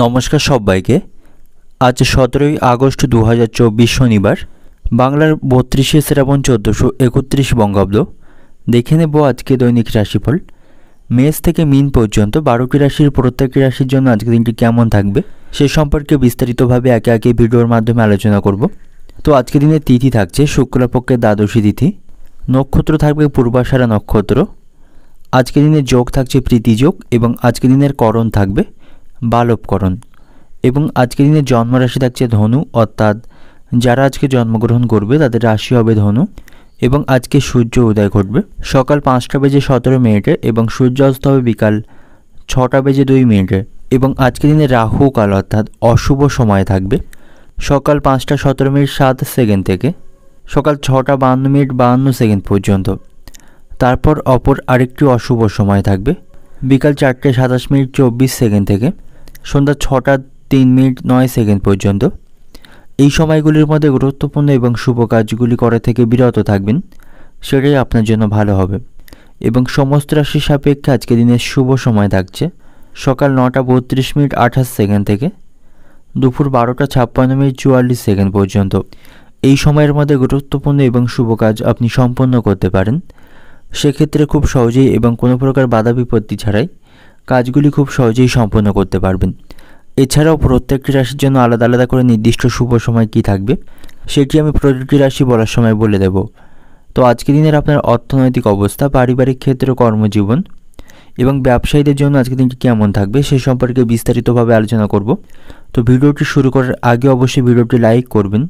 নমস্কার সবাইকে। আজ 17ই আগস্ট 2024 শনিবার, বাংলার 32শে শ্রাবণ 1431 বঙ্গাব্দ। দেখে নেব আজকে দৈনিক রাশিফল। মেষ থেকে মীন পর্যন্ত 12টি রাশির প্রত্যেকটি রাশির জন্য আজকের দিনটি কেমন থাকবে সে সম্পর্কে বিস্তারিতভাবে একে একে ভিডিওর মাধ্যমে আলোচনা করব। তো আজকের দিনের তিথি থাকছে শুক্লপক্ষের দ্বাদশী তিথি, নক্ষত্র থাকবে পূর্বাষাঢ়া নক্ষত্র। আজকের দিনের যোগ থাকছে প্রীতিযোগ এবং আজকের দিনের করণ থাকবে বালবকরণ। এবং আজকের দিনের জন্মরাশি থাকছে ধনু, অর্থাৎ যারা আজকে জন্মগ্রহণ করবে তাদের রাশি হবে ধনু। এবং আজকে সূর্য উদয় ঘটবে সকাল 5টা বেজে 17 মিনিটে এবং সূর্য অস্ত হবে বিকাল 6টা বেজে 2 মিনিটে। এবং আজকের দিনে রাহু কাল অর্থাৎ অশুভ সময় থাকবে সকাল 5টা 17 মিনিট 7 সেকেন্ড থেকে সকাল 6টা 52 মিনিট 52 সেকেন্ড পর্যন্ত। তারপর অপর আরেকটি অশুভ সময় থাকবে বিকাল 4টে 27 মিনিট 24 সেকেন্ড থেকে সন্ধ্যা 6টা 3 মিনিট 9 সেকেন্ড পর্যন্ত। এই সময়গুলির মধ্যে গুরুত্বপূর্ণ এবং শুভ কাজগুলি করা থেকে বিরত থাকবেন, সেটাই আপনার জন্য ভালো হবে। এবং সমস্ত রাশির সাপেক্ষে আজকে দিনের শুভ সময় থাকছে সকাল 9টা 32 মিনিট 28 সেকেন্ড থেকে দুপুর 12টা 56 মিনিট 44 সেকেন্ড পর্যন্ত। এই সময়ের মধ্যে গুরুত্বপূর্ণ এবং শুভ কাজ আপনি সম্পন্ন করতে পারেন। সেক্ষেত্রে খুব সহজেই এবং কোনো প্রকার বাধা বিপত্তি ছাড়াই কাজগুলি খুব সহজেই সম্পন্ন করতে পারবেন। এছাড়াও প্রত্যেকটি রাশির জন্য আলাদা আলাদা করে নির্দিষ্ট শুভ সময় কী থাকবে সেটি আমি প্রতিটি রাশি বলার সময় বলে দেব। তো আজকের দিনের আপনার অর্থনৈতিক অবস্থা, পারিবারিক ক্ষেত্র, কর্মজীবন এবং ব্যবসায়ীদের জন্য আজকের দিনটি কেমন থাকবে সে সম্পর্কে বিস্তারিতভাবে আলোচনা করব। তো ভিডিওটি শুরু করার আগে অবশ্যই ভিডিওটি লাইক করবেন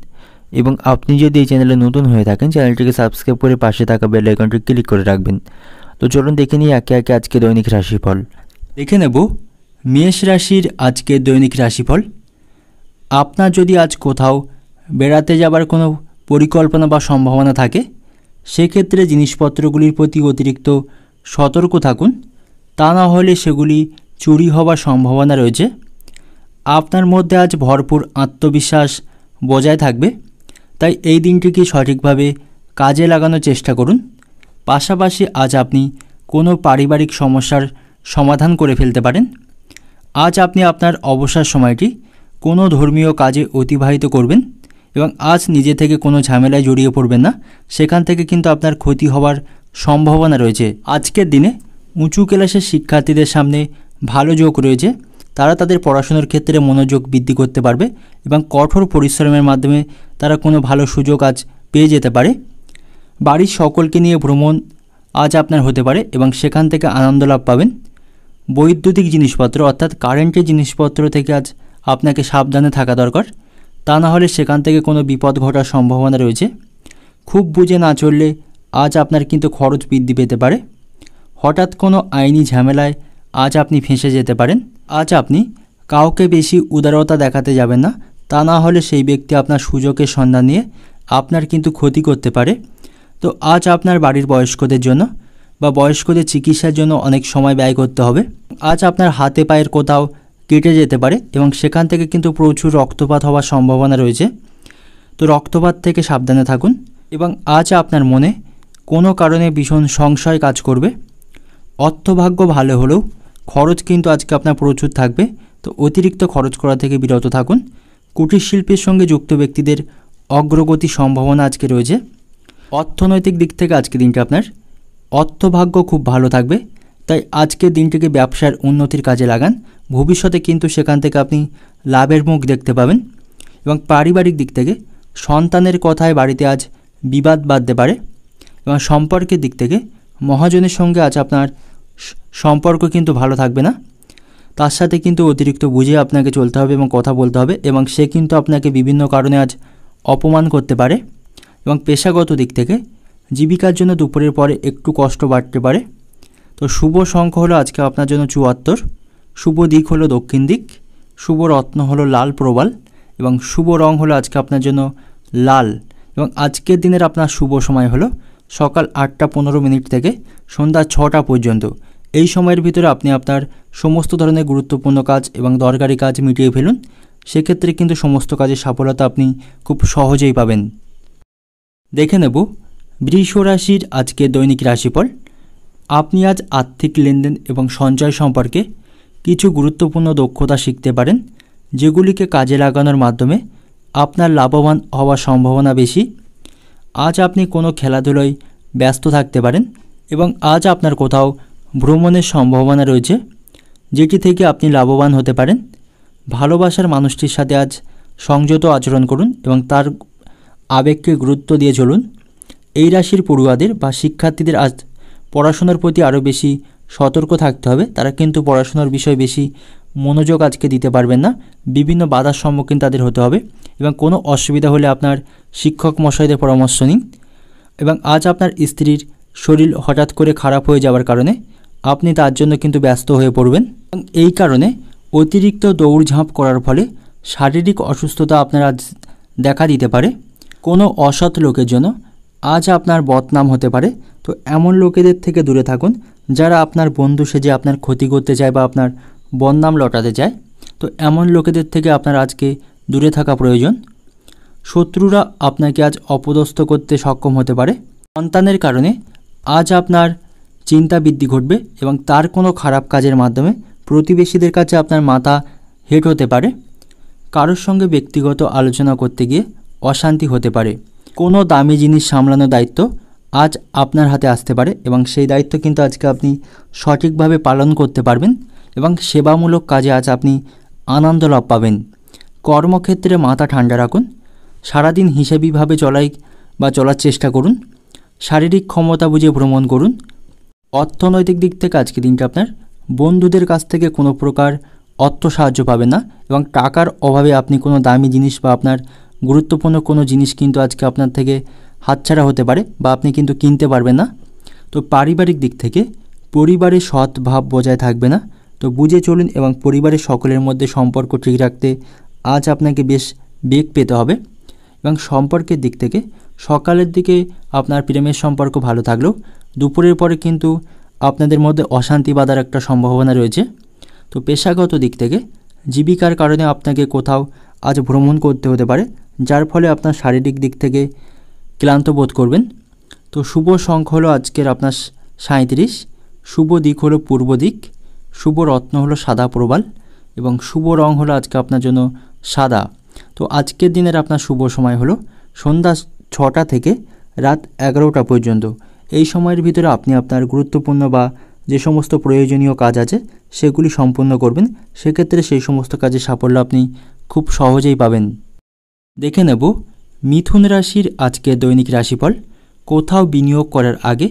এবং আপনি যদি এই চ্যানেলে নতুন হয়ে থাকেন চ্যানেলটিকে সাবস্ক্রাইব করে পাশে থাকা বেল আইকনটি ক্লিক করে রাখবেন। তো চলুন দেখে নিই একে একে আজকে দৈনিক রাশিফল। দেখে নেব মেষ রাশির আজকে দৈনিক রাশিফল। আপনার যদি আজ কোথাও বেড়াতে যাবার কোনো পরিকল্পনা বা সম্ভাবনা থাকে সেক্ষেত্রে জিনিসপত্রগুলির প্রতি অতিরিক্ত সতর্ক থাকুন, তা না হলে সেগুলি চুরি হবার সম্ভাবনা রয়েছে। আপনার মধ্যে আজ ভরপুর আত্মবিশ্বাস বজায় থাকবে, তাই এই দিনটিকে সঠিকভাবে কাজে লাগানোর চেষ্টা করুন। পাশাপাশি আজ আপনি কোনো পারিবারিক সমস্যার সমাধান করে ফেলতে পারেন। আজ আপনি আপনার অবসর সময়টি কোনো ধর্মীয় কাজে অতিবাহিত করবেন এবং আজ নিজে থেকে কোনো ঝামেলায় জড়িয়ে পড়বেন না, সেখান থেকে কিন্তু আপনার ক্ষতি হওয়ার সম্ভাবনা রয়েছে। আজকের দিনে উঁচু ক্লাসের শিক্ষার্থীদের সামনে ভালো যোগ রয়েছে, তারা তাদের পড়াশোনার ক্ষেত্রে মনোযোগ বৃদ্ধি করতে পারবে এবং কঠোর পরিশ্রমের মাধ্যমে তারা কোনো ভালো সুযোগ আজ পেয়ে যেতে পারে। বাড়ির সকলকে নিয়ে ভ্রমণ আজ আপনার হতে পারে এবং সেখান থেকে আনন্দ লাভ পাবেন। বৈদ্যুতিক জিনিসপত্র অর্থাৎ কারেন্টের জিনিসপত্র থেকে আজ আপনাকে সাবধানে থাকা দরকার, তা না হলে সেখান থেকে কোনো বিপদ ঘটার সম্ভাবনা রয়েছে। খুব বুঝে না চললে আজ আপনার কিন্তু খরচ বৃদ্ধি পেতে পারে। হঠাৎ কোনো আইনি ঝামেলায় আজ আপনি ফেঁসে যেতে পারেন। আজ আপনি কাউকে বেশি উদারতা দেখাতে যাবেন না, তা না হলে সেই ব্যক্তি আপনার সুযোগের সন্ধান নিয়ে আপনার কিন্তু ক্ষতি করতে পারে। তো আজ আপনার বাড়ির বয়স্কদের জন্য বা বয়স্কদের চিকিৎসার জন্য অনেক সময় ব্যয় করতে হবে। আজ আপনার হাতে পায়ের কোথাও কেটে যেতে পারে এবং সেখান থেকে কিন্তু প্রচুর রক্তপাত হওয়ার সম্ভাবনা রয়েছে। তো রক্তপাত থেকে সাবধানে থাকুন। এবং আজ আপনার মনে কোনো কারণে ভীষণ সংশয় কাজ করবে। অর্থভাগ্য ভালো হলেও খরচ কিন্তু আজকে আপনার প্রচুর থাকবে, তো অতিরিক্ত খরচ করা থেকে বিরত থাকুন। কুটির শিল্পের সঙ্গে যুক্ত ব্যক্তিদের অগ্রগতির সম্ভাবনা আজকে রয়েছে। অর্থনৈতিক দিক থেকে আজকে দিনটি আপনার অর্থভাগ্য খুব ভালো থাকবে, তাই আজকের দিনটিকে ব্যবসার উন্নতির কাজে লাগান। ভবিষ্যতে কিন্তু সেখান থেকে আপনি লাভের মুখ দেখতে পাবেন। এবং পারিবারিক দিক থেকে সন্তানের কথায় বাড়িতে আজ বিবাদ বাধতে পারে এবং সম্পর্কের দিক থেকে মহাজনের সঙ্গে আজ আপনার সম্পর্ক কিন্তু ভালো থাকবে না। তার সাথে কিন্তু অতিরিক্ত বুঝে আপনাকে চলতে হবে এবং কথা বলতে হবে এবং সে কিন্তু আপনাকে বিভিন্ন কারণে আজ অপমান করতে পারে। এবং পেশাগত দিক থেকে জীবিকার জন্য দুপুরের পরে একটু কষ্ট বাড়তে পারে। তো শুভ সংখ্যা হলো আজকে আপনার জন্য 74, শুভ দিক হলো দক্ষিণ দিক, শুভ রত্ন হলো লাল প্রবাল এবং শুভ রং হলো আজকে আপনার জন্য লাল। এবং আজকের দিনের আপনার শুভ সময় হলো সকাল 8টা 15 মিনিট থেকে সন্ধ্যা 6টা পর্যন্ত। এই সময়ের ভিতরে আপনি আপনার সমস্ত ধরনের গুরুত্বপূর্ণ কাজ এবং দরকারি কাজ মিটিয়ে ফেলুন, সেক্ষেত্রে কিন্তু সমস্ত কাজের সফলতা আপনি খুব সহজেই পাবেন। দেখে নেব বৃষ রাশির আজকে দৈনিক রাশিফল। আপনি আজ আর্থিক লেনদেন এবং সঞ্চয় সম্পর্কে কিছু গুরুত্বপূর্ণ দক্ষতা শিখতে পারেন, যেগুলিকে কাজে লাগানোর মাধ্যমে আপনার লাভবান হওয়ার সম্ভাবনা বেশি। আজ আপনি কোনো খেলাধুলায় ব্যস্ত থাকতে পারেন এবং আজ আপনার কোথাও ভ্রমণের সম্ভাবনা রয়েছে, যেটি থেকে আপনি লাভবান হতে পারেন। ভালোবাসার মানুষটির সাথে আজ সংযত আচরণ করুন এবং তার আবেগকে গুরুত্ব দিয়ে চলুন। এই রাশির পড়ুয়াদের বা শিক্ষার্থীদের আজ পড়াশোনার প্রতি আরও বেশি সতর্ক থাকতে হবে। তারা কিন্তু পড়াশোনার বিষয়ে বেশি মনোযোগ আজকে দিতে পারবেন না, বিভিন্ন বাধার সম্মুখীন তাদের হতে হবে এবং কোনো অসুবিধা হলে আপনার শিক্ষক মশাইদের পরামর্শ নিন। এবং আজ আপনার স্ত্রীর শরীর হঠাৎ করে খারাপ হয়ে যাওয়ার কারণে আপনি তার জন্য কিন্তু ব্যস্ত হয়ে পড়বেন এবং এই কারণে অতিরিক্ত দৌড়ঝাঁপ করার ফলে শারীরিক অসুস্থতা আপনার আজ দেখা দিতে পারে। কোনো অসৎ লোকের জন্য আজ আপনার বদনাম হতে পারে। তো এমন লোকেদের থেকে দূরে থাকুন যারা আপনার বন্ধু সেজে আপনার ক্ষতি করতে চায় বা আপনার বদনাম লটাতে চায়। তো এমন লোকেদের থেকে আপনার আজকে দূরে থাকা প্রয়োজন। শত্রুরা আপনাকে আজ অপদস্থ করতে সক্ষম হতে পারে। সন্তানের কারণে আজ আপনার চিন্তা বৃদ্ধি ঘটবে এবং তার কোনো খারাপ কাজের মাধ্যমে প্রতিবেশীদের কাছে আপনার মাথা হেট হতে পারে। কারোর সঙ্গে ব্যক্তিগত আলোচনা করতে গিয়ে অশান্তি হতে পারে। কোনো দামি জিনিস সামলানোর দায়িত্ব আজ আপনার হাতে আসতে পারে এবং সেই দায়িত্ব কিন্তু আজকে আপনি সঠিকভাবে পালন করতে পারবেন এবং সেবামূলক কাজে আজ আপনি আনন্দ লাভ পাবেন। কর্মক্ষেত্রে মাথা ঠান্ডা রাখুন। সারাদিন হিসেবিভাবে চলার চেষ্টা করুন। শারীরিক ক্ষমতা বুঝে ভ্রমণ করুন। অর্থনৈতিক দিক থেকে আজকে দিনটা আপনার বন্ধুদের কাছ থেকে কোনো প্রকার অর্থ সাহায্য পাবেন না এবং টাকার অভাবে আপনি কোনো দামি জিনিস বা আপনার গুরুত্বপূর্ণ কোনো জিনিস কিন্তু আজকে আপনার থেকে হাতছাড়া হতে পারে বা আপনি কিন্তু কিনতে পারবেন না। তো পারিবারিক দিক থেকে পরিবারের সৎ ভাব বজায় থাকবে না। তো বুঝে চলুন এবং পরিবারের সকলের মধ্যে সম্পর্ক ঠিক রাখতে আজ আপনাকে বেশ বেগ পেতে হবে। এবং সম্পর্কের দিক থেকে সকালের দিকে আপনার প্রেমের সম্পর্ক ভালো থাকলেও দুপুরের পরে কিন্তু আপনাদের মধ্যে অশান্তি বাঁধার একটা সম্ভাবনা রয়েছে। তো পেশাগত দিক থেকে জীবিকার কারণে আপনাকে কোথাও আজ ভ্রমণ করতে হতে পারে, যার ফলে আপনার শারীরিক দিক থেকে ক্লান্ত বোধ করবেন। তো শুভ সংখ্যা হলো আজকের আপনার 37, শুভ দিক হলো পূর্ব দিক, শুভ রত্ন হলো সাদা প্রবাল এবং শুভ রং হলো আজকে আপনার জন্য সাদা। তো আজকের দিনের আপনার শুভ সময় হলো সন্ধ্যা 6টা থেকে রাত 11টা পর্যন্ত। এই সময়ের ভিতরে আপনি আপনার গুরুত্বপূর্ণ বা যে সমস্ত প্রয়োজনীয় কাজ আছে সেগুলি সম্পূর্ণ করবেন। সেক্ষেত্রে সেই সমস্ত কাজে সাফল্য আপনি খুব সহজেই পাবেন। দেখে নেব মিথুন রাশির আজকের দৈনিক রাশিফল। কোথাও বিনিয়োগ করার আগে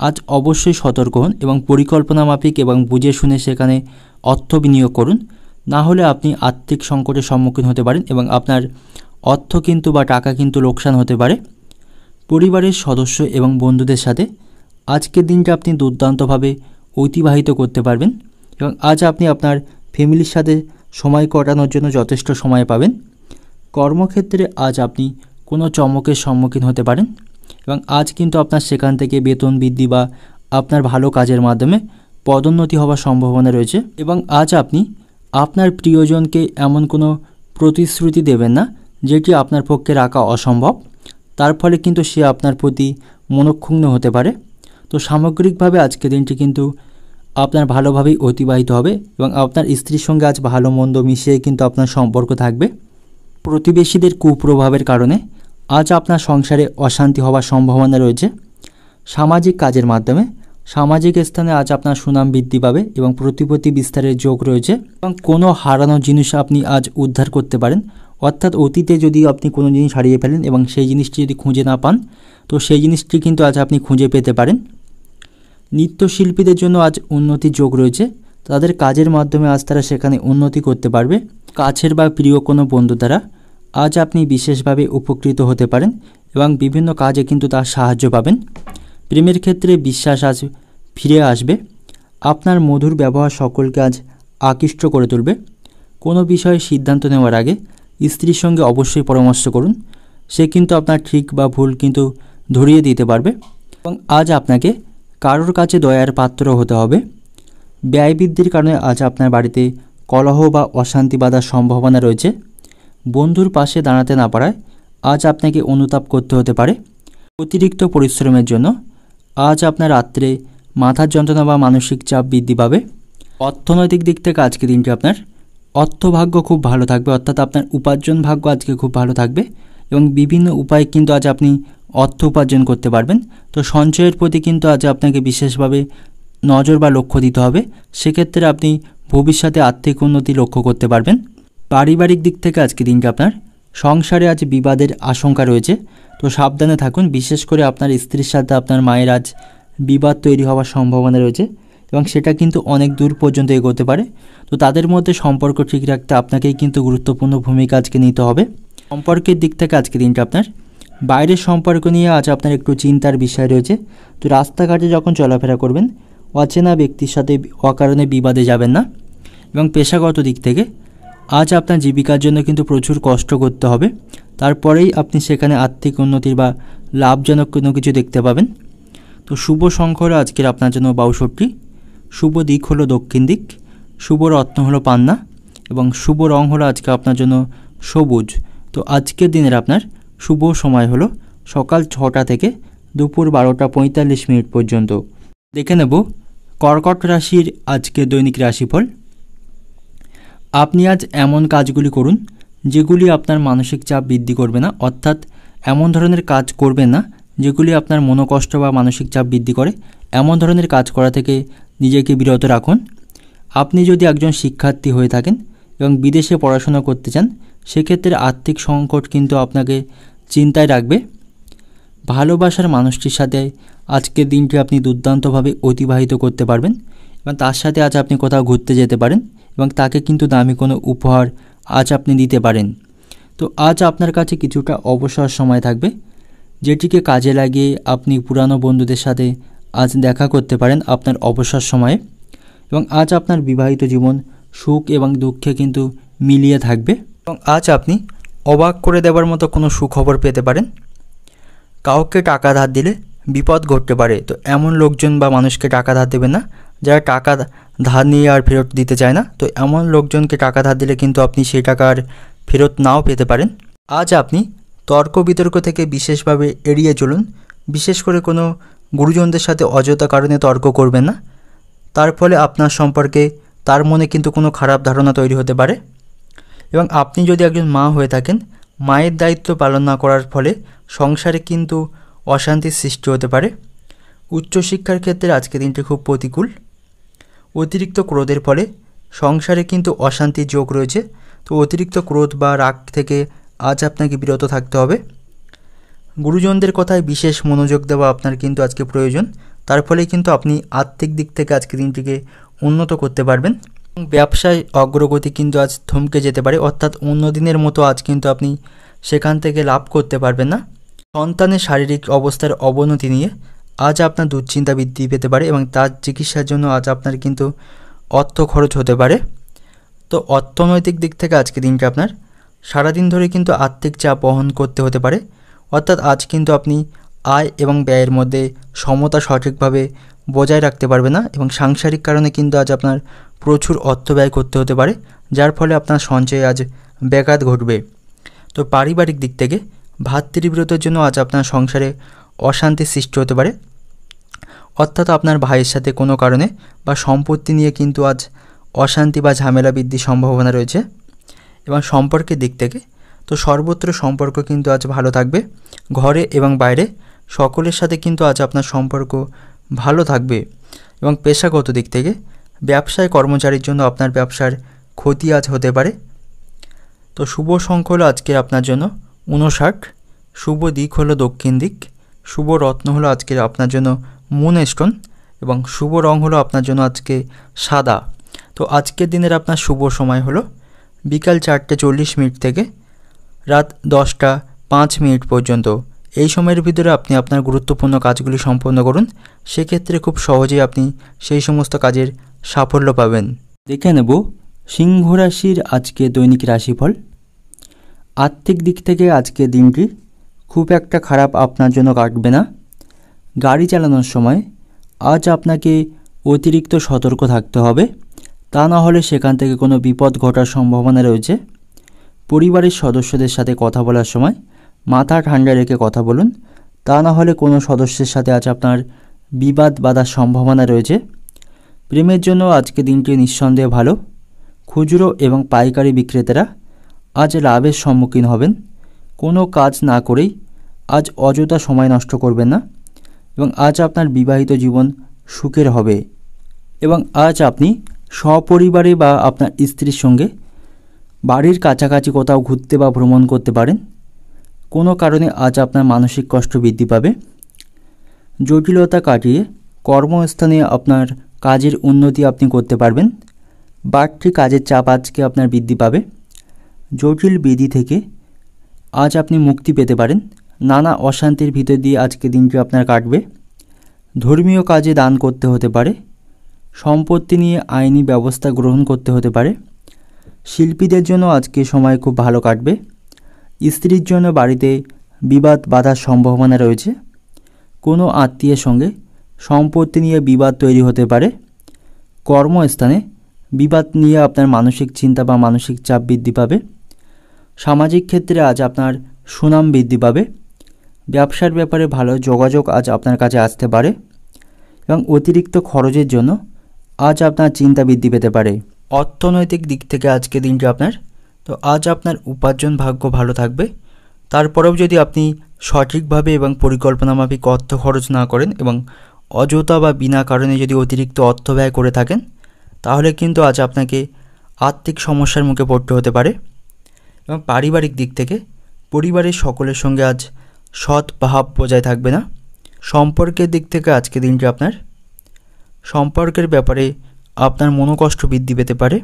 আজ অবশ্যই সতর্ক হন এবং পরিকল্পনা মাফিক এবং বুঝে শুনে সেখানে অর্থ বিনিয়োগ করুন, না হলে আপনি আর্থিক সংকটের সম্মুখীন হতে পারেন এবং আপনার অর্থ কিন্তু বা টাকা কিন্তু লোকসান হতে পারে। পরিবারের সদস্য এবং বন্ধুদের সাথে আজকের দিনটা আপনি দুর্দান্তভাবে অতিবাহিত করতে পারবেন এবং আজ আপনি আপনার ফ্যামিলির সাথে সময় কাটানোর জন্য যথেষ্ট সময় পাবেন। কর্মক্ষেত্রে আজ আপনি কোনো চমকের সম্মুখীন হতে পারেন এবং আজ কিন্তু আপনার সেখান থেকে বেতন বৃদ্ধি বা আপনার ভালো কাজের মাধ্যমে পদোন্নতি হওয়ার সম্ভাবনা রয়েছে। এবং আজ আপনি আপনার প্রিয়জনকে এমন কোনো প্রতিশ্রুতি দেবেন না যেটি আপনার পক্ষে রাখা অসম্ভব, তার ফলে কিন্তু সে আপনার প্রতি মনক্ষুণ্ণ হতে পারে। তো সামগ্রিকভাবে আজকের দিনটি কিন্তু আপনার ভালোভাবেই অতিবাহিত হবে এবং আপনার স্ত্রীর সঙ্গে আজ ভালো মন্দ মিশিয়ে কিন্তু আপনার সম্পর্ক থাকবে। প্রতিবেশীদের কুপ্রভাবের কারণে আজ আপনার সংসারে অশান্তি হওয়ার সম্ভাবনা রয়েছে। সামাজিক কাজের মাধ্যমে সামাজিক স্থানে আজ আপনার সুনাম বৃদ্ধি পাবে এবং প্রতিপত্তি বিস্তারের যোগ রয়েছে এবং কোনো হারানো জিনিস আপনি আজ উদ্ধার করতে পারেন। অর্থাৎ অতীতে যদি আপনি কোনো জিনিস হারিয়ে ফেলেন এবং সেই জিনিসটি যদি খুঁজে না পান, তো সেই জিনিসটি কিন্তু আজ আপনি খুঁজে পেতে পারেন। নৃত্যশিল্পীদের জন্য আজ উন্নতির যোগ রয়েছে। তাদের কাজের মাধ্যমে আজ তারা সেখানে উন্নতি করতে পারবে। কাছের বা প্রিয় কোনো বন্ধু দ্বারা আজ আপনি বিশেষভাবে উপকৃত হতে পারেন এবং বিভিন্ন কাজে কিন্তু তার সাহায্য পাবেন। প্রেমের ক্ষেত্রে বিশ্বাস আজ ফিরে আসবে। আপনার মধুর ব্যবহার সকলকে আজ আকৃষ্ট করে তুলবে। কোনো বিষয়ে সিদ্ধান্ত নেওয়ার আগে স্ত্রীর সঙ্গে অবশ্যই পরামর্শ করুন। সে কিন্তু আপনার ঠিক বা ভুল কিন্তু ধরিয়ে দিতে পারবে এবং আজ আপনাকে কারোর কাছে দয়ার পাত্র হতে হবে। ব্যয় বৃদ্ধির কারণে আজ আপনার বাড়িতে কলহ বা অশান্তি বাঁধার সম্ভাবনা রয়েছে। বন্ধুর পাশে দাঁড়াতে না পারায় আজ আপনাকে অনুতাপ করতে হতে পারে। অতিরিক্ত পরিশ্রমের জন্য আজ আপনার রাত্রে মাথার যন্ত্রণা বা মানসিক চাপ বৃদ্ধি পাবে। অর্থনৈতিক দিক থেকে আজকের দিনটি আপনার অর্থভাগ্য খুব ভালো থাকবে, অর্থাৎ আপনার উপার্জন ভাগ্য আজকে খুব ভালো থাকবে এবং বিভিন্ন উপায়ে কিন্তু আজ আপনি অর্থ উপার্জন করতে পারবেন। তো সঞ্চয়ের প্রতি কিন্তু আজ আপনাকে বিশেষভাবে নজর বা লক্ষ্য দিতে হবে, সেক্ষেত্রে আপনি ভবিষ্যতে আর্থিক উন্নতি লক্ষ্য করতে পারবেন। পারিবারিক দিক থেকে আজকে দিনটা আপনার সংসারে আজ বিবাদের আশঙ্কা রয়েছে, তো সাবধানে থাকুন। বিশেষ করে আপনার স্ত্রীর সাথে আপনার মায়ের আজ বিবাদ তৈরি হওয়ার সম্ভাবনা রয়েছে এবং সেটা কিন্তু অনেক দূর পর্যন্ত এগোতে পারে। তো তাদের মধ্যে সম্পর্ক ঠিক রাখতে আপনাকেই কিন্তু গুরুত্বপূর্ণ ভূমিকা আজকে নিতে হবে। সম্পর্কের দিক থেকে আজকে দিনটা আপনার বাইরের সম্পর্ক নিয়ে আজ আপনার একটু চিন্তার বিষয় রয়েছে। তো রাস্তাঘাটে যখন চলাফেরা করবেন অচেনা ব্যক্তির সাথে অকারণে বিবাদে যাবেন না। এবং পেশাগত দিক থেকে আজ আপনার জীবিকার জন্য কিন্তু প্রচুর কষ্ট করতে হবে, তারপরেই আপনি সেখানে আর্থিক উন্নতির বা লাভজনক কোনো কিছু দেখতে পাবেন। তো শুভ সংখ্যা হলো আজকের আপনার জন্য 62, শুভ দিক হলো দক্ষিণ দিক, শুভ রত্ন হলো পান্না এবং শুভ রং হলো আজকে আপনার জন্য সবুজ। তো আজকের দিনের আপনার শুভ সময় হলো সকাল 6টা থেকে দুপুর 12টা 45 মিনিট পর্যন্ত। দেখে নেব কর্কট রাশির আজকে দৈনিক রাশিফল। আপনি আজ এমন কাজগুলি করুন যেগুলি আপনার মানসিক চাপ বৃদ্ধি করবে না, অর্থাৎ এমন ধরনের কাজ করবেন না যেগুলি আপনার মনোকষ্ট বা মানসিক চাপ বৃদ্ধি করে। এমন ধরনের কাজ করা থেকে নিজেকে বিরত রাখুন। আপনি যদি একজন শিক্ষার্থী হয়ে থাকেন এবং বিদেশে পড়াশোনা করতে চান, সেক্ষেত্রে আর্থিক সংকট কিন্তু আপনাকে চিন্তায় রাখবে। ভালোবাসার মানুষটির সাথে আজকের দিনটি আপনি দুর্দান্তভাবে অতিবাহিত করতে পারবেন এবং তার সাথে আজ আপনি কোথাও ঘুরতে যেতে পারেন এবং তাকে কিন্তু দামি কোনো উপহার আজ আপনি দিতে পারেন। তো আজ আপনার কাছে কিছুটা অবসর সময় থাকবে, যেটিকে কাজে লাগিয়ে আপনি পুরানো বন্ধুদের সাথে আজ দেখা করতে পারেন আপনার অবসর সময়ে। এবং আজ আপনার বিবাহিত জীবন সুখ এবং দুঃখে কিন্তু মিলিয়ে থাকবে এবং আজ আপনি অবাক করে দেওয়ার মতো কোনো সুখবর পেতে পারেন। কাউকে টাকা ধার দিলে বিপদ ঘটতে পারে, তো এমন লোকজন বা মানুষকে টাকা ধার দেবেন না যারা টাকা ধার নিয়ে আর ফেরত দিতে চায় না। তো এমন লোকজনকে টাকা ধার দিলে কিন্তু আপনি সেই টাকা আর ফেরত নাও পেতে পারেন। আজ আপনি তর্ক বিতর্ক থেকে বিশেষভাবে এড়িয়ে চলুন, বিশেষ করে কোনো গুরুজনদের সাথে অযথা কারণে তর্ক করবেন না, তার ফলে আপনার সম্পর্কে তার মনে কিন্তু কোনো খারাপ ধারণা তৈরি হতে পারে। এবং আপনি যদি একজন মা হয়ে থাকেন, মায়ের দায়িত্ব পালন না করার ফলে সংসারে কিন্তু অশান্তির সৃষ্টি হতে পারে। উচ্চশিক্ষার ক্ষেত্রে আজকের দিনটি খুব প্রতিকূল। অতিরিক্ত ক্রোধের ফলে সংসারে কিন্তু অশান্তির যোগ রয়েছে, তো অতিরিক্ত ক্রোধ বা রাগ থেকে আজ আপনাকে বিরত থাকতে হবে। গুরুজনদের কথায় বিশেষ মনোযোগ দেওয়া আপনার কিন্তু আজকে প্রয়োজন, তার ফলে কিন্তু আপনি আর্থিক দিক থেকে আজকের দিনটিকে উন্নত করতে পারবেন। ব্যবসায় অগ্রগতি কিন্তু আজ থমকে যেতে পারে, অর্থাৎ অন্য দিনের মতো আজ কিন্তু আপনি সেখান থেকে লাভ করতে পারবেন না। সন্তানের শারীরিক অবস্থার অবনতি নিয়ে আজ আপনার দুশ্চিন্তা বৃদ্ধি পেতে পারে এবং তার চিকিৎসার জন্য আজ আপনার কিন্তু অর্থ খরচ হতে পারে। তো অর্থনৈতিক দিক থেকে আজকে দিনটা আপনার সারাদিন ধরে কিন্তু আর্থিক চাপ বহন করতে হতে পারে, অর্থাৎ আজ কিন্তু আপনি আয় এবং ব্যয়ের মধ্যে সমতা সঠিকভাবে বজায় রাখতে পারবে না এবং সাংসারিক কারণে কিন্তু আজ আপনার প্রচুর অর্থ ব্যয় করতে হতে পারে, যার ফলে আপনার সঞ্চয়ে আজ ব্যাঘাত ঘটবে। তো পারিবারিক দিক থেকে ভ্রাতৃবিরোধের জন্য আজ আপনার সংসারে অশান্তির সৃষ্টি হতে পারে, অর্থাৎ আপনার ভাইয়ের সাথে কোনো কারণে বা সম্পত্তি নিয়ে কিন্তু আজ অশান্তি বা ঝামেলা বৃদ্ধির সম্ভাবনা রয়েছে। এবং সম্পর্কের দিক থেকে তো সর্বত্র সম্পর্ক কিন্তু আজ ভালো থাকবে, ঘরে এবং বাইরে সকলের সাথে কিন্তু আজ আপনার সম্পর্ক ভালো থাকবে। এবং পেশাগত দিক থেকে ব্যবসায় কর্মচারীর জন্য আপনার ব্যবসার ক্ষতি আজ হতে পারে। তো শুভ সংখ্যা হলো আজকে আপনার জন্য 59, শুভ দিক হলো দক্ষিণ দিক, শুভ রত্ন হলো আজকের আপনার জন্য মুনস্টোন এবং শুভ রং হলো আপনার জন্য আজকে সাদা। তো আজকের দিনের আপনার শুভ সময় হলো বিকাল 4টা 40 মিনিট থেকে রাত 10টা 5 মিনিট পর্যন্ত। এই সময়ের ভিতরে আপনি আপনার গুরুত্বপূর্ণ কাজগুলি সম্পন্ন করুন, সেক্ষেত্রে খুব সহজেই আপনি সেই সমস্ত কাজের সাফল্য পাবেন। দেখে নেব সিংহ রাশির আজকে দৈনিক রাশিফল। আর্থিক দিক থেকে আজকে দিনটি খুব একটা খারাপ আপনার জন্য কাটবে না। গাড়ি চালানোর সময় আজ আপনাকে অতিরিক্ত সতর্ক থাকতে হবে, তা না হলে সেখান থেকে কোনো বিপদ ঘটার সম্ভাবনা রয়েছে। পরিবারের সদস্যদের সাথে কথা বলার সময় মাথা ঠান্ডা রেখে কথা বলুন, তা না হলে কোনো সদস্যের সাথে আজ আপনার বিবাদ বাঁধার সম্ভাবনা রয়েছে। প্রেমের জন্য আজকে দিনটি নিঃসন্দেহে ভালো। খুচরো এবং পাইকারি বিক্রেতারা আজ লাভের সম্মুখীন হবেন। কোনো কাজ না করেই আজ অযথা সময় নষ্ট করবেন না এবং আজ আপনার বিবাহিত জীবন সুখের হবে এবং আজ আপনি সপরিবারে বা আপনার স্ত্রীর সঙ্গে বাড়ির কাছাকাছি কোথাও ঘুরতে বা ভ্রমণ করতে পারেন। কোনো কারণে আজ আপনার মানসিক কষ্ট বৃদ্ধি পাবে। জটিলতা কাটিয়ে কর্মস্থানে আপনার কাজের উন্নতি আপনি করতে পারবেন। বাড়তি কাজের চাপ আজকে আপনার বৃদ্ধি পাবে। জটিল বিধি থেকে আজ আপনি মুক্তি পেতে পারেন। নানা অশান্তির ভিতর দিয়ে আজকে দিনটি আপনার কাটবে। ধর্মীয় কাজে দান করতে হতে পারে। সম্পত্তি নিয়ে আইনি ব্যবস্থা গ্রহণ করতে হতে পারে। শিল্পীদের জন্য আজকে সময় খুব ভালো কাটবে। স্ত্রীর জন্য বাড়িতে বিবাদ বাধার সম্ভাবনা রয়েছে। কোনো আত্মীয়ের সঙ্গে সম্পত্তি নিয়ে বিবাদ তৈরি হতে পারে। কর্মস্থানে বিবাদ নিয়ে আপনার মানসিক চিন্তা বা মানসিক চাপ বৃদ্ধি পাবে। সামাজিক ক্ষেত্রে আজ আপনার সুনাম বৃদ্ধি পাবে। ব্যবসার ব্যাপারে ভালো যোগাযোগ আজ আপনার কাছে আসতে পারে এবং অতিরিক্ত খরচের জন্য আজ আপনার চিন্তা বৃদ্ধি পেতে পারে। অর্থনৈতিক দিক থেকে আজকে দিনটি আপনার, তো আজ আপনার উপার্জন ভাগ্য ভালো থাকবে। তারপরেও যদি আপনি সঠিকভাবে এবং পরিকল্পনামাফিক অর্থ খরচ না করেন এবং অযথা বা বিনা কারণে যদি অতিরিক্ত অর্থ ব্যয় করে থাকেন, তাহলে কিন্তু আজ আপনাকে আর্থিক সমস্যার মুখে পড়তে হতে পারে। এবং পারিবারিক দিক থেকে পরিবারের সকলের সঙ্গে আজ সৎ ভাব বজায় থাকবে না। সম্পর্কের দিক থেকে আজকে দিনটি আপনার, সম্পর্কের ব্যাপারে আপনার মনোকষ্ট বৃদ্ধি পেতে পারে।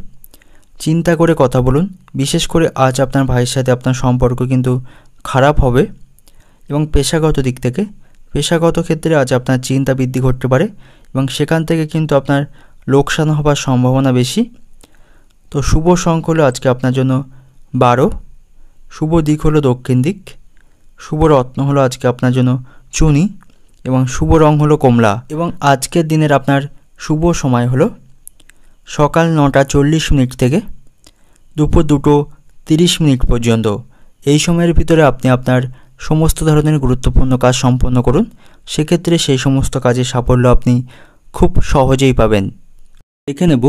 চিন্তা করে কথা বলুন। বিশেষ করে আজ আপনার ভাইয়ের সাথে আপনার সম্পর্ক কিন্তু খারাপ হবে। এবং পেশাগত দিক থেকে পেশাগত ক্ষেত্রে আজ আপনার চিন্তা বৃদ্ধি ঘটতে পারে এবং সেখান থেকে কিন্তু আপনার লোকসান হবার সম্ভাবনা বেশি। তো শুভ সংখ্যা হলো আজকে আপনার জন্য 12। শুভ দিক হলো দক্ষিণ দিক। শুভ রত্ন হলো আজকে আপনার জন্য চুনি এবং শুভ রং হলো কমলা। এবং আজকের দিনের আপনার শুভ সময় হলো সকাল 9:40 থেকে দুপুর 2:30 পর্যন্ত। এই সময়ের ভিতরে আপনি আপনার সমস্ত ধরনের গুরুত্বপূর্ণ কাজ সম্পন্ন করুন। সেক্ষেত্রে সেই সমস্ত কাজের সাফল্য আপনি খুব সহজেই পাবেন। দেখে নেব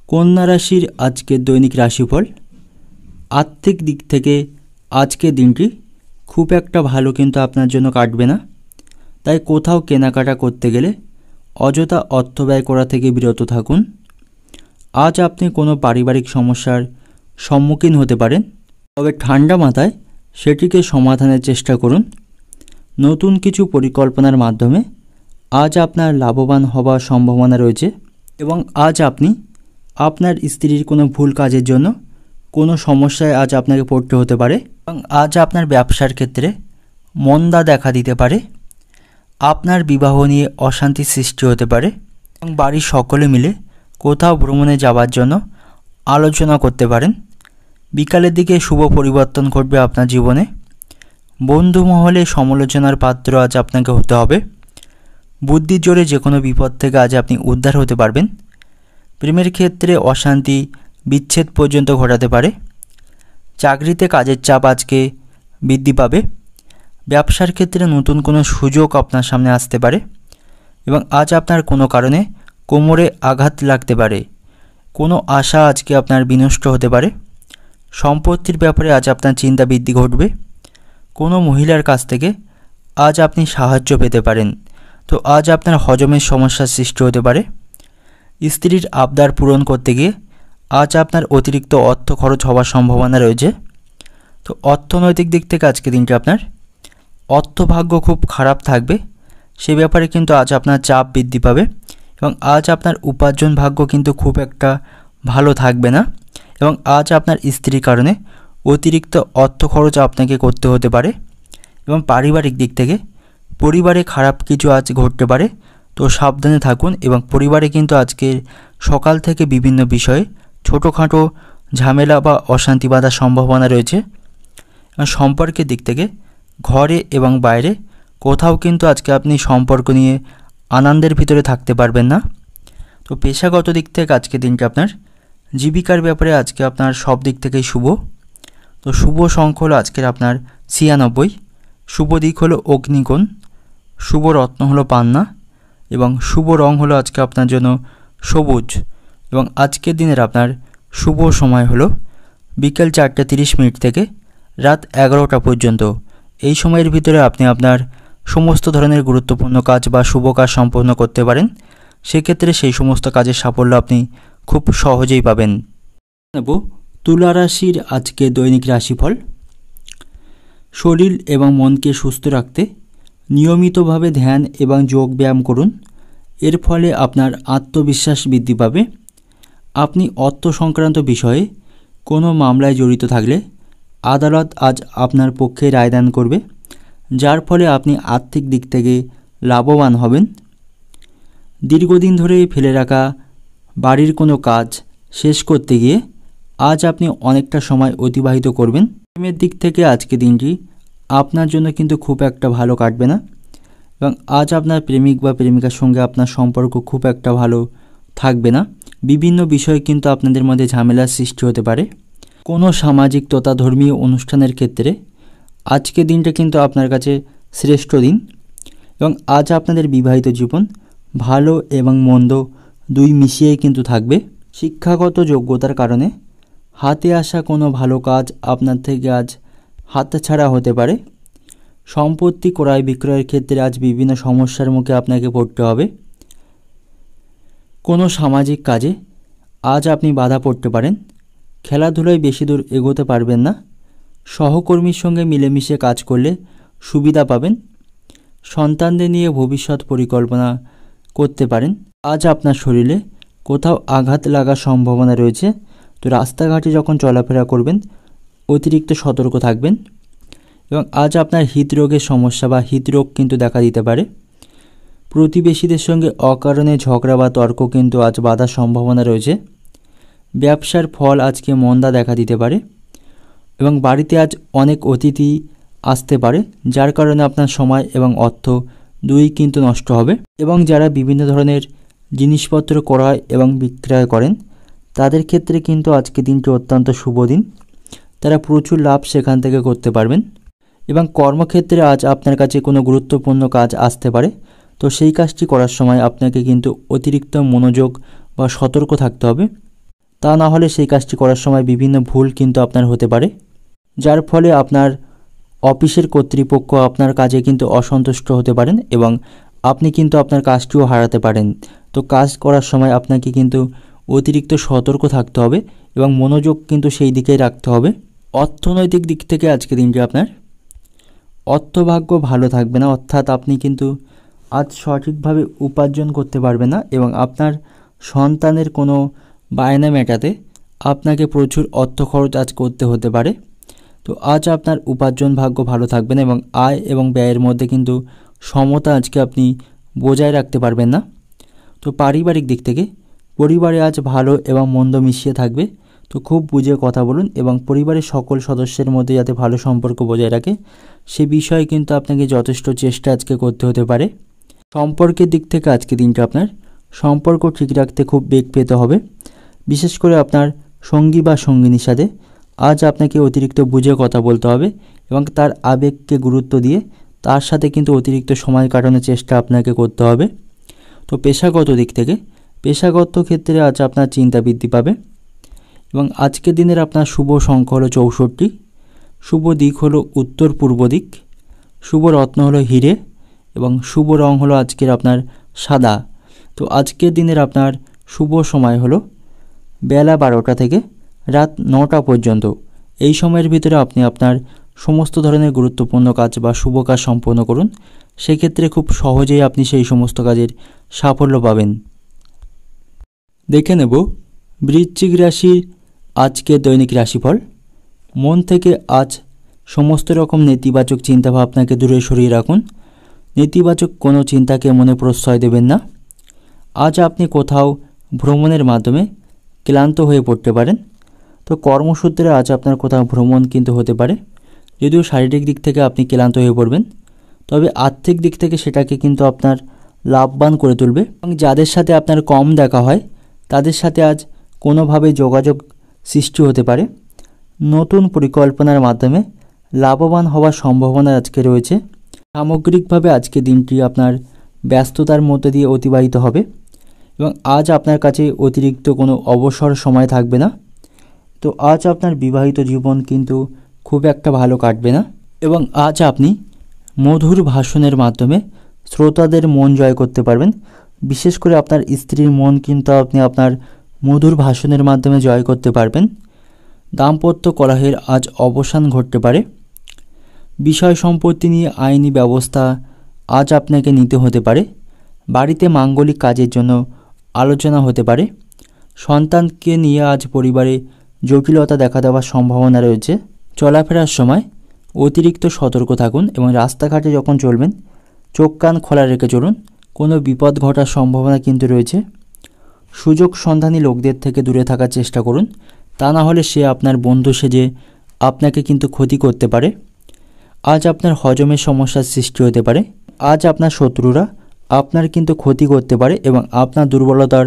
কন্যা রাশির আজকের দৈনিক রাশিফল। আর্থিক দিক থেকে আজকের দিনটি খুব একটা ভালো কিন্তু আপনার জন্য কাটবে না। তাই কোথাও কেনাকাটা করতে গেলে অযথা অর্থ ব্যয় করা থেকে বিরত থাকুন। আজ আপনি কোনো পারিবারিক সমস্যার সম্মুখীন হতে পারেন, তবে ঠান্ডা মাথায় সেটিকে সমাধানের চেষ্টা করুন। নতুন কিছু পরিকল্পনার মাধ্যমে আজ আপনার লাভবান হবার সম্ভাবনা রয়েছে এবং আজ আপনি আপনার স্ত্রীর কোনো ভুল কাজের জন্য কোনো সমস্যায় আজ আপনাকে পড়তে হতে পারে এবং আজ আপনার ব্যবসার ক্ষেত্রে মন্দা দেখা দিতে পারে। আপনার বিবাহ নিয়ে অশান্তির সৃষ্টি হতে পারে এবং বাড়ির সকলে মিলে কোথাও ভ্রমণে যাওয়ার জন্য আলোচনা করতে পারেন। বিকালের দিকে শুভ পরিবর্তন ঘটবে আপনার জীবনে। বন্ধু মহলে সমালোচনার পাত্র আজ আপনাকে হতে হবে। বুদ্ধির জোরে যে কোনো বিপদ থেকে আজ আপনি উদ্ধার হতে পারবেন। প্রেমের ক্ষেত্রে অশান্তি বিচ্ছেদ পর্যন্ত ঘটাতে পারে। চাকরিতে কাজের চাপ আজকে বৃদ্ধি পাবে। ব্যবসার ক্ষেত্রে নতুন কোনো সুযোগ আপনার সামনে আসতে পারে এবং আজ আপনার কোনো কারণে কোমরে আঘাত লাগতে পারে। কোনো আশা আজকে আপনার বিনষ্ট হতে পারে। সম্পত্তির ব্যাপারে আজ আপনার চিন্তা বৃদ্ধি ঘটবে। কোনো মহিলার কাছ থেকে আজ আপনি সাহায্য পেতে পারেন। তো আজ আপনার হজমের সমস্যার সৃষ্টি হতে পারে। স্ত্রীর আবদার পূরণ করতে গিয়ে আজ আপনার অতিরিক্ত অর্থ খরচ হওয়ার সম্ভাবনা রয়েছে। তো অর্থনৈতিক দিক থেকে আজকে দিনটি আপনার অর্থভাগ্য খুব খারাপ থাকবে। সে ব্যাপারে কিন্তু আজ আপনার চাপ বৃদ্ধি পাবে এবং আজ আপনার উপার্জন ভাগ্য কিন্তু খুব একটা ভালো থাকবে না এবং আজ আপনার স্ত্রীর কারণে অতিরিক্ত অর্থ খরচ আপনাকে করতে হতে পারে। এবং পারিবারিক দিক থেকে পরিবারে খারাপ কিছু আজ ঘটতে পারে, তো সাবধানে থাকুন। এবং পরিবারে কিন্তু আজকে সকাল থেকে বিভিন্ন বিষয়ে ছোটোখাটো ঝামেলা বা অশান্তি বাঁধার সম্ভাবনা রয়েছে। সম্পর্কের দিক থেকে ঘরে এবং বাইরে কোথাও কিন্তু আজকে আপনি সম্পর্ক নিয়ে আনন্দের ভিতরে থাকতে পারবেন না। তো পেশাগত দিক থেকে আজকে দিনটি আপনার জীবিকার ব্যাপারে আজকে আপনার সব দিক থেকেই শুভ। তো শুভ সংখ্যা হলো আজকের আপনার 96। শুভ দিক হলো অগ্নিকোণ। শুভ রত্ন হলো পান্না এবং শুভ রং হলো আজকে আপনার জন্য সবুজ। এবং আজকের দিনের আপনার শুভ সময় হলো বিকেল 4:30 থেকে রাত 11টা পর্যন্ত। এই সময়ের ভিতরে আপনি আপনার সমস্ত ধরনের গুরুত্বপূর্ণ কাজ বা শুভ কাজ সম্পন্ন করতে পারেন। সেক্ষেত্রে সেই সমস্ত কাজের সাফল্য আপনি খুব সহজেই পাবেন। নেব তুলা রাশির আজকে দৈনিক রাশিফল। শরীর এবং মনকে সুস্থ রাখতে নিয়মিতভাবে ধ্যান এবং যোগ ব্যায়াম করুন। এর ফলে আপনার আত্মবিশ্বাস বৃদ্ধি পাবে। আপনি অর্থ সংক্রান্ত বিষয়ে কোনো মামলায় জড়িত থাকলে আদালত আজ আপনার পক্ষে রায়দান করবে, যার ফলে আপনি আর্থিক দিক থেকে লাভবান হবেন। দীর্ঘদিন ধরে ফেলে রাখা বাড়ির কোনো কাজ শেষ করতে গিয়ে আজ আপনি অনেকটা সময় অতিবাহিত করবেন। প্রেমের দিক থেকে আজকে দিনটি আপনার জন্য কিন্তু খুব একটা ভালো কাটবে না, এবং আজ আপনার প্রেমিক বা প্রেমিকার সঙ্গে আপনার সম্পর্ক খুব একটা ভালো থাকবে না। বিভিন্ন বিষয়ে কিন্তু আপনাদের মধ্যে ঝামেলার সৃষ্টি হতে পারে। কোনো সামাজিক তথা ধর্মীয় অনুষ্ঠানের ক্ষেত্রে আজকের দিনটা কিন্তু আপনার কাছে শ্রেষ্ঠ দিন, এবং আজ আপনাদের বিবাহিত জীবন ভালো এবং মন্দ দুই মিশিয়েই কিন্তু থাকবে। শিক্ষাগত যোগ্যতার কারণে হাতে আসা কোনো ভালো কাজ আপনার থেকে আজ হাতছাড়া হতে পারে। সম্পত্তি ক্রয় বিক্রয়ের ক্ষেত্রে আজ বিভিন্ন সমস্যার মুখে আপনাকে পড়তে হবে। কোনো সামাজিক কাজে আজ আপনি বাধা পড়তে পারেন। খেলাধুলায় বেশি দূর এগোতে পারবেন না। সহকর্মীর সঙ্গে মিলেমিশে কাজ করলে সুবিধা পাবেন। সন্তানদের নিয়ে ভবিষ্যৎ পরিকল্পনা করতে পারেন। আজ আপনার শরীরে কোথাও আঘাত লাগার সম্ভাবনা রয়েছে, তো রাস্তাঘাটে যখন চলাফেরা করবেন অতিরিক্ত সতর্ক থাকবেন। এবং আজ আপনার হৃদরোগের সমস্যা বা হৃদরোগ কিন্তু দেখা দিতে পারে। প্রতিবেশীদের সঙ্গে অকারণে ঝগড়া বা তর্ক কিন্তু আজ বাধার সম্ভাবনা রয়েছে। ব্যবসার ফল আজকে মন্দা দেখা দিতে পারে, এবং বাড়িতে আজ অনেক অতিথি আসতে পারে, যার কারণে আপনার সময় এবং অর্থ দুই কিন্তু নষ্ট হবে। এবং যারা বিভিন্ন ধরনের জিনিসপত্র ক্রয় এবং বিক্রয় করেন তাদের ক্ষেত্রে কিন্তু আজকে দিনটি অত্যন্ত শুভ দিন। তারা প্রচুর লাভ সেখান থেকে করতে পারবেন। এবং কর্মক্ষেত্রে আজ আপনার কাছে কোনো গুরুত্বপূর্ণ কাজ আসতে পারে, তো সেই কাজটি করার সময় আপনাকে কিন্তু অতিরিক্ত মনোযোগ বা সতর্ক থাকতে হবে। তা না হলে সেই কাজটি করার সময় বিভিন্ন ভুল কিন্তু আপনার হতে পারে, যার ফলে আপনার অফিসের কর্তৃপক্ষ আপনার কাজে কিন্তু অসন্তুষ্ট হতে পারেন, এবং আপনি কিন্তু আপনার কাজটিও হারাতে পারেন। তো কাজ করার সময় আপনাকে কিন্তু অতিরিক্ত সতর্ক থাকতে হবে এবং মনোযোগ কিন্তু সেই দিকেই রাখতে হবে। অর্থনৈতিক দিক থেকে আজকে দিনটি আপনার অর্থভাগ্য ভালো থাকবে না, অর্থাৎ আপনি কিন্তু আজ সঠিকভাবে উপার্জন করতে পারবেন না, এবং আপনার সন্তানের কোনো বায়না মেটাতে আপনাকে প্রচুর অর্থ খরচ আজ করতে হতে পারে। তো আজ আপনার উপার্জন ভাগ্য ভালো থাকবে না, এবং আয় এবং ব্যয়ের মধ্যে কিন্তু সমতা আজকে আপনি বজায় রাখতে পারবেন না। তো পারিবারিক দিক থেকে পরিবারে আজ ভালো এবং মন্দ মিশিয়ে থাকবে। তো খুব বুঝে কথা বলুন, এবং পরিবারের সকল সদস্যের মধ্যে যাতে ভালো সম্পর্ক বজায় রাখে সে বিষয়ে কিন্তু আপনাকে যথেষ্ট চেষ্টা আজকে করতে হতে পারে। সম্পর্কের দিক থেকে আজকে দিনটা আপনার সম্পর্ক ঠিক রাখতে খুব বেগ পেতে হবে। বিশেষ করে আপনার সঙ্গী বা সঙ্গিনীর সাথে আজ আপনাকে অতিরিক্ত বুঝে কথা বলতে হবে, এবং তার আবেগকে গুরুত্ব দিয়ে তার সাথে কিন্তু অতিরিক্ত সময় কাটানোর চেষ্টা আপনাকে করতে হবে। তো পেশাগত দিক থেকে পেশাগত ক্ষেত্রে আজ আপনার চিন্তা বৃদ্ধি পাবে, এবং আজকের দিনের আপনার শুভ সংখ্যা হলো 64, শুভ দিক হলো উত্তর পূর্ব দিক, শুভ রত্ন হলো হিরে, এবং শুভ রং হলো আজকের আপনার সাদা। তো আজকের দিনের আপনার শুভ সময় হলো বেলা 12টা থেকে রাত 9টা পর্যন্ত। এই সময়ের ভিতরে আপনি আপনার সমস্ত ধরনের গুরুত্বপূর্ণ কাজ বা শুভ কাজ সম্পন্ন করুন। সেক্ষেত্রে খুব সহজেই আপনি সেই সমস্ত কাজের সাফল্য পাবেন। দেখে নেব বৃশ্চিক রাশির আজকে দৈনিক রাশিফল। মন থেকে আজ সমস্ত রকম নেতিবাচক চিন্তাভাবনাকে দূরে সরিয়ে রাখুন। নেতিবাচক কোনো চিন্তাকে মনে প্রশ্রয় দেবেন না। আজ আপনি কোথাও ভ্রমণের মাধ্যমে ক্লান্ত হয়ে পড়তে পারেন। তো কর্মসূত্রে আজ আপনার কোথাও ভ্রমণ কিন্তু হতে পারে, যদিও শারীরিক দিক থেকে আপনি ক্লান্ত হয়ে পড়বেন, তবে আর্থিক দিক থেকে সেটাকে কিন্তু আপনার লাভবান করে তুলবে। এবং যাদের সাথে আপনার কম দেখা হয় তাদের সাথে আজ কোনোভাবে যোগাযোগ সৃষ্টি হতে পারে। নতুন পরিকল্পনার মাধ্যমে লাভবান হওয়ার সম্ভাবনা আজকে রয়েছে। সামগ্রিকভাবে আজকে দিনটি আপনার ব্যস্ততার মধ্যে দিয়ে অতিবাহিত হবে, এবং আজ আপনার কাছে অতিরিক্ত কোনো অবসর সময় থাকবে না। তো আজ আপনার বিবাহিত জীবন কিন্তু খুব একটা ভালো কাটবে না, এবং আজ আপনি মধুর ভাষণের মাধ্যমে শ্রোতাদের মন জয় করতে পারবেন। বিশেষ করে আপনার স্ত্রীর মন কিন্তু আপনি আপনার মধুর ভাষণের মাধ্যমে জয় করতে পারবেন। দাম্পত্য কলহের আজ অবসান ঘটতে পারে। বিষয় সম্পত্তি নিয়ে আইনি ব্যবস্থা আজ আপনাকে নিতে হতে পারে। বাড়িতে মাঙ্গলিক কাজের জন্য আলোচনা হতে পারে। সন্তানকে নিয়ে আজ পরিবারে জটিলতা দেখা দেওয়ার সম্ভাবনা রয়েছে। চলাফেরার সময় অতিরিক্ত সতর্ক থাকুন এবং রাস্তাঘাটে যখন চলবেন চোখ কান খোলা রেখে চলুন, কোনো বিপদ ঘটার সম্ভাবনা কিন্তু রয়েছে। সুযোগ সন্ধানী লোকদের থেকে দূরে থাকার চেষ্টা করুন, তা না হলে সে আপনার বন্ধু সেজে আপনাকে কিন্তু ক্ষতি করতে পারে। আজ আপনার হজমের সমস্যার সৃষ্টি হতে পারে। আজ আপনার শত্রুরা আপনার কিন্তু ক্ষতি করতে পারে এবং আপনার দুর্বলতার